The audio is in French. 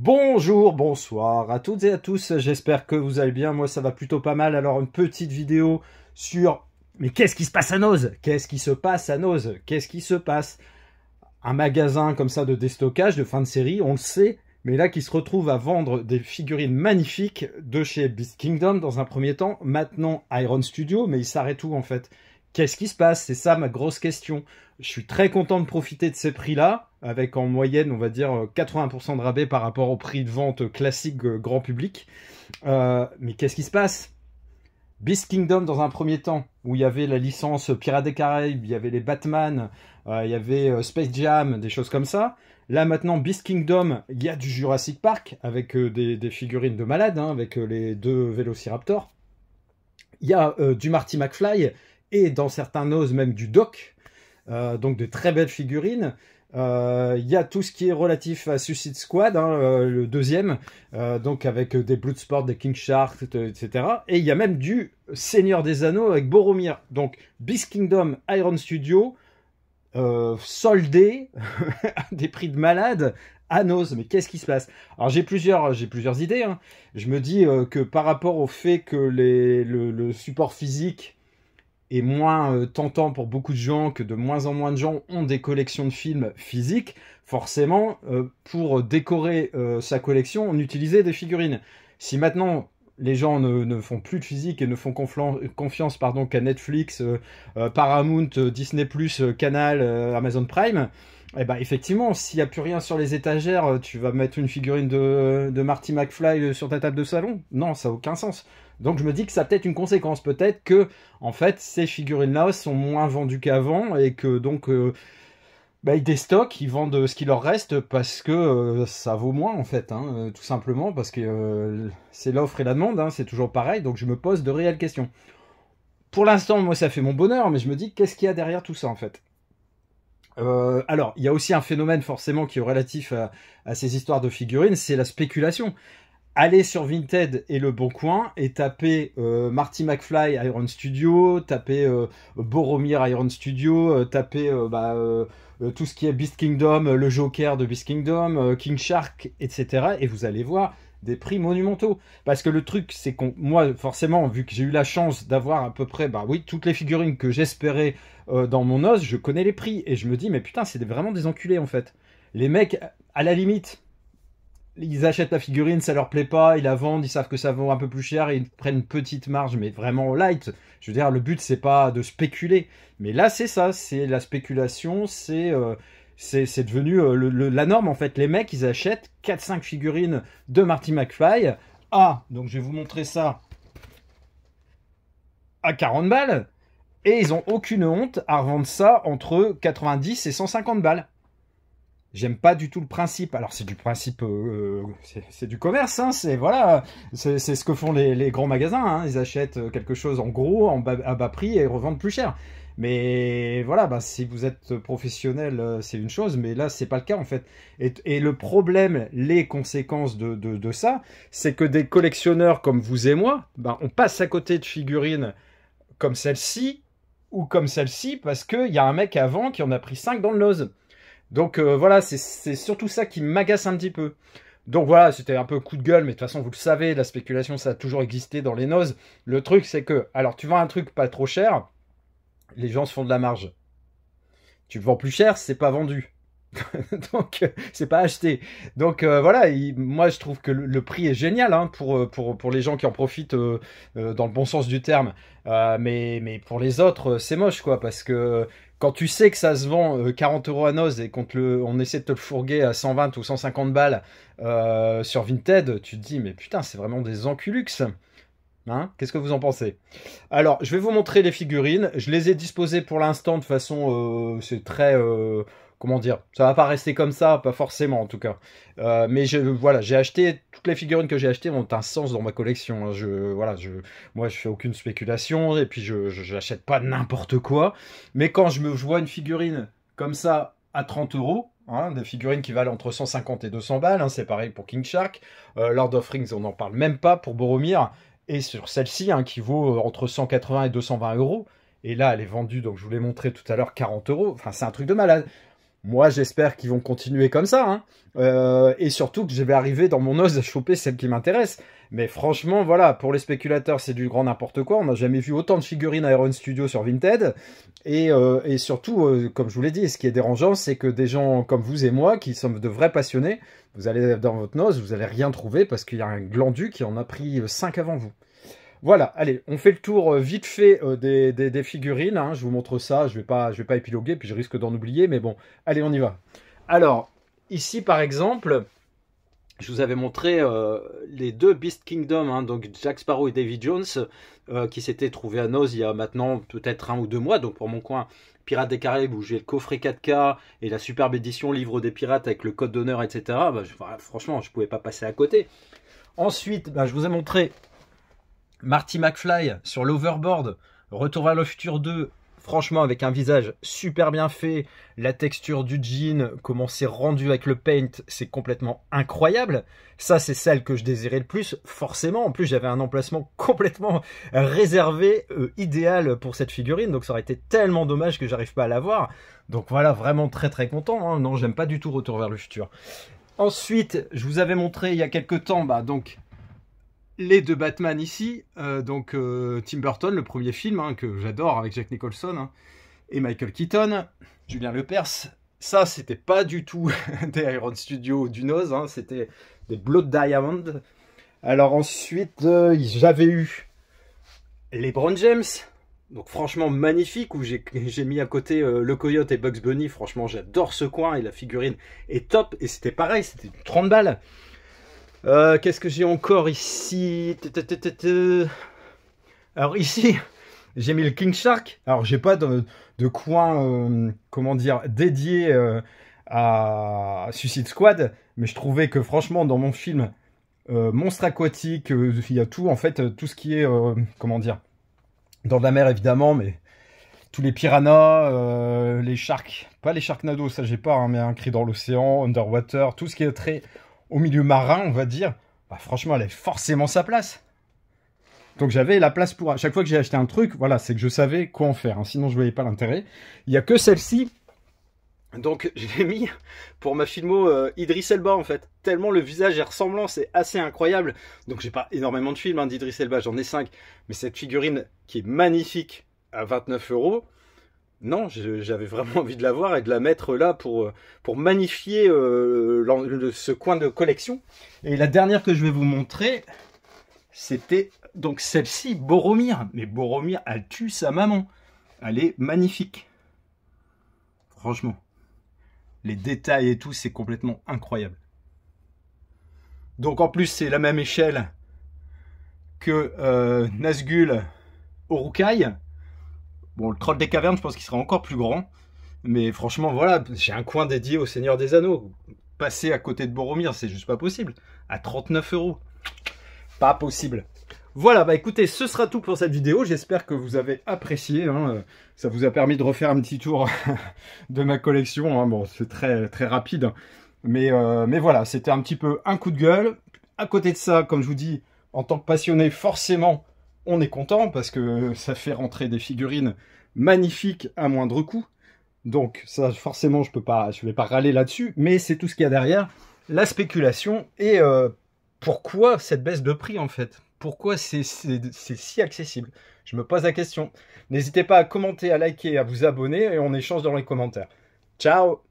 Bonjour, bonsoir à toutes et à tous, j'espère que vous allez bien, moi ça va plutôt pas mal. Alors une petite vidéo sur... Mais qu'est-ce qui se passe à Noz? Qu'est-ce qui se passe à Noz? Qu'est-ce qui se passe? Un magasin comme ça de déstockage, de fin de série, on le sait, mais là qui se retrouve à vendre des figurines magnifiques de chez Beast Kingdom dans un premier temps, maintenant Iron Studio, mais il s'arrête où en fait? Qu'est-ce qui se passe? C'est ça ma grosse question. Je suis très content de profiter de ces prix-là, avec en moyenne, on va dire, 80% de rabais par rapport au prix de vente classique grand public. Mais qu'est-ce qui se passe? Beast Kingdom dans un premier temps, où il y avait la licence Pirates des Caraïbes, il y avait les Batman, il y avait Space Jam, des choses comme ça. Là maintenant, Beast Kingdom, il y a du Jurassic Park, avec des figurines de malades, hein, avec les deux Vélociraptors. Il y a du Marty McFly, et dans certains Noz même du Doc. Donc de très belles figurines. Il y a tout ce qui est relatif à Suicide Squad, hein, le deuxième, donc avec des Bloodsport, des King Shark, etc. Et il y a même du Seigneur des Anneaux avec Boromir. Donc Beast Kingdom, Iron Studio, soldé à des prix de malade à Noz. Mais qu'est-ce qui se passe? Alors j'ai plusieurs idées. Hein. Je me dis que par rapport au fait que le support physique est moins tentant pour beaucoup de gens, que de moins en moins de gens ont des collections de films physiques, forcément, pour décorer sa collection, on utilisait des figurines. Si maintenant les gens ne font plus de physique et ne font confiance qu'à Netflix, Paramount, Disney+, Canal, Amazon Prime, eh ben, effectivement, s'il n'y a plus rien sur les étagères, tu vas mettre une figurine de Marty McFly sur ta table de salon? Non, ça n'a aucun sens. Donc je me dis que ça a peut-être une conséquence. Peut-être que, en fait, ces figurines-là sont moins vendues qu'avant et que donc ils déstockent, ils vendent ce qui leur reste parce que ça vaut moins, en fait. Hein, tout simplement parce que c'est l'offre et la demande, hein, c'est toujours pareil. Donc je me pose de réelles questions. Pour l'instant, moi, ça fait mon bonheur, mais je me dis qu'est-ce qu'il y a derrière tout ça, en fait? Alors, il y a aussi un phénomène forcément qui est relatif à ces histoires de figurines, c'est la spéculation. Allez sur Vinted et Le Bon Coin et tapez Marty McFly Iron Studio, tapez Boromir Iron Studio, tapez tout ce qui est Beast Kingdom, le Joker de Beast Kingdom, King Shark, etc. Et vous allez voir des prix monumentaux. Parce que le truc, c'est qu'on, moi, forcément, vu que j'ai eu la chance d'avoir à peu près, toutes les figurines que j'espérais dans mon os, je connais les prix. Et je me dis, mais putain, c'est vraiment des enculés, en fait. Les mecs, à la limite, ils achètent la figurine, ça leur plaît pas, ils la vendent, ils savent que ça vaut un peu plus cher et ils prennent une petite marge, mais vraiment light. Je veux dire, le but, c'est pas de spéculer. Mais là, c'est ça, c'est la spéculation, c'est devenu la norme, en fait. Les mecs, ils achètent 4-5 figurines de Marty McFly. Ah, donc je vais vous montrer ça à 40 balles. Et ils ont aucune honte à revendre ça entre 90 et 150 balles. J'aime pas du tout le principe. Alors c'est du principe, c'est du commerce, hein, c'est voilà, c'est ce que font les grands magasins. Hein, ils achètent quelque chose en gros, à bas prix et revendent plus cher. Mais voilà, si vous êtes professionnel, c'est une chose, mais là c'est pas le cas en fait. Et le problème, les conséquences de ça, c'est que des collectionneurs comme vous et moi, on passe à côté de figurines comme celle-ci ou comme celle-ci parce qu'il y a un mec avant qui en a pris 5 dans le nose. Donc voilà, c'est surtout ça qui m'agace un petit peu. Donc voilà, c'était un peu coup de gueule, mais de toute façon, vous le savez, la spéculation, ça a toujours existé dans les nozes. Le truc, c'est que, alors tu vends un truc pas trop cher, les gens se font de la marge. Tu le vends plus cher, c'est pas vendu. Donc c'est pas acheté. Donc voilà, moi je trouve que le prix est génial hein, pour les gens qui en profitent dans le bon sens du terme. Mais pour les autres, c'est moche quoi, parce que quand tu sais que ça se vend 40 € à Noz et on essaie de te le fourguer à 120 ou 150 balles sur Vinted, tu te dis mais putain c'est vraiment des enculux. Hein, qu'est-ce que vous en pensez? Alors, je vais vous montrer les figurines. Je les ai disposées pour l'instant de façon... c'est très... comment dire? Ça va pas rester comme ça, pas forcément en tout cas. Mais voilà, j'ai acheté... Toutes les figurines que j'ai achetées ont un sens dans ma collection. Hein. Moi, je fais aucune spéculation et puis je n'achète pas n'importe quoi. Mais quand je vois une figurine comme ça à 30 €, hein, des figurines qui valent entre 150 et 200 balles, hein, c'est pareil pour King Shark. Lord of Rings, on n'en parle même pas pour Boromir. Et sur celle-ci, hein, qui vaut entre 180 et 220 €. Et là, elle est vendue, donc je vous l'ai montré tout à l'heure, 40 €. Enfin, c'est un truc de malade. Moi, j'espère qu'ils vont continuer comme ça, hein. Et surtout que je vais arriver dans mon os à choper celle qui m'intéresse. Mais franchement, voilà, pour les spéculateurs, c'est du grand n'importe quoi. On n'a jamais vu autant de figurines Iron Studio sur Vinted. Et surtout, comme je vous l'ai dit, ce qui est dérangeant, c'est que des gens comme vous et moi, qui sommes de vrais passionnés, vous allez dans votre noce, vous allez rien trouver parce qu'il y a un glandu qui en a pris 5 avant vous. Voilà, allez, on fait le tour vite fait des figurines, hein. Je vous montre ça, je vais pas épiloguer, puis je risque d'en oublier, mais bon, allez, on y va. Alors, ici par exemple, je vous avais montré les deux Beast Kingdom, hein, donc Jack Sparrow et Davy Jones, qui s'étaient trouvés à Noz il y a maintenant peut-être 1 ou 2 mois, donc pour mon coin, Pirates des Caraïbes, où j'ai le coffret 4K et la superbe édition Livre des Pirates avec le code d'honneur, etc. Bah, franchement, je ne pouvais pas passer à côté. Ensuite, bah, je vous ai montré Marty McFly sur l'Overboard, Retour vers le futur 2, franchement avec un visage super bien fait, la texture du jean, comment c'est rendu avec le paint, c'est complètement incroyable. Ça c'est celle que je désirais le plus, forcément. En plus j'avais un emplacement complètement réservé, idéal pour cette figurine, donc ça aurait été tellement dommage que j'arrive pas à l'avoir. Donc voilà, vraiment très très content, hein. Non, j'aime pas du tout Retour vers le futur. Ensuite, je vous avais montré il y a quelques temps, bah donc les deux Batman ici, Tim Burton, le premier film, hein, que j'adore avec Jack Nicholson, hein, et Michael Keaton, Julien Lepers. Ça, c'était pas du tout des Iron Studio ou du Noz, hein, c'était des Blood Diamond. Alors ensuite, j'avais eu les Brown James, donc franchement magnifique, où j'ai mis à côté le Coyote et Bugs Bunny. Franchement, j'adore ce coin et la figurine est top. Et c'était pareil, c'était 30 balles. Qu'est-ce que j'ai encore ici? Alors ici, j'ai mis le King Shark. Alors j'ai pas de coin, comment dire, dédié à Suicide Squad, mais je trouvais que franchement dans mon film Monstre Aquatique, il y a tout en fait, tout ce qui est, comment dire, dans la mer évidemment, mais tous les piranhas, les sharks, pas les sharknados, ça j'ai pas, hein, mais un cri dans l'océan, Underwater, tout ce qui est très au milieu marin, on va dire, bah, franchement, elle a forcément sa place. Donc j'avais la place pour... À chaque fois que j'ai acheté un truc, voilà, c'est que je savais quoi en faire, hein, sinon je voyais pas l'intérêt. Il n'y a que celle-ci, donc je l'ai mis pour ma filmo Idris Elba, en fait. Tellement le visage est ressemblant, c'est assez incroyable. Donc j'ai pas énormément de films hein, d'Idris Elba, j'en ai 5. Mais cette figurine qui est magnifique à 29 €, non, j'avais vraiment envie de la voir et de la mettre là pour magnifier ce coin de collection. Et la dernière que je vais vous montrer, c'était donc celle-ci, Boromir. Mais Boromir, elle tue sa maman. Elle est magnifique. Franchement. Les détails et tout, c'est complètement incroyable. Donc en plus, c'est la même échelle que Nazgûl Uruk-hai. Bon, le troll des cavernes, je pense qu'il sera encore plus grand. Mais franchement, voilà, j'ai un coin dédié au Seigneur des Anneaux. Passer à côté de Boromir, c'est juste pas possible. À 39 €. Pas possible. Voilà, bah écoutez, ce sera tout pour cette vidéo. J'espère que vous avez apprécié, hein. Ça vous a permis de refaire un petit tour de ma collection, hein. Bon, c'est très, très rapide. Mais voilà, c'était un petit peu un coup de gueule. À côté de ça, comme je vous dis, en tant que passionné, forcément, on est content parce que ça fait rentrer des figurines magnifiques à moindre coût. Donc ça, forcément, je vais pas râler là-dessus, mais c'est tout ce qu'il y a derrière, la spéculation et pourquoi cette baisse de prix en fait. Pourquoi c'est si accessible? Je me pose la question. N'hésitez pas à commenter, à liker, à vous abonner et on échange dans les commentaires. Ciao!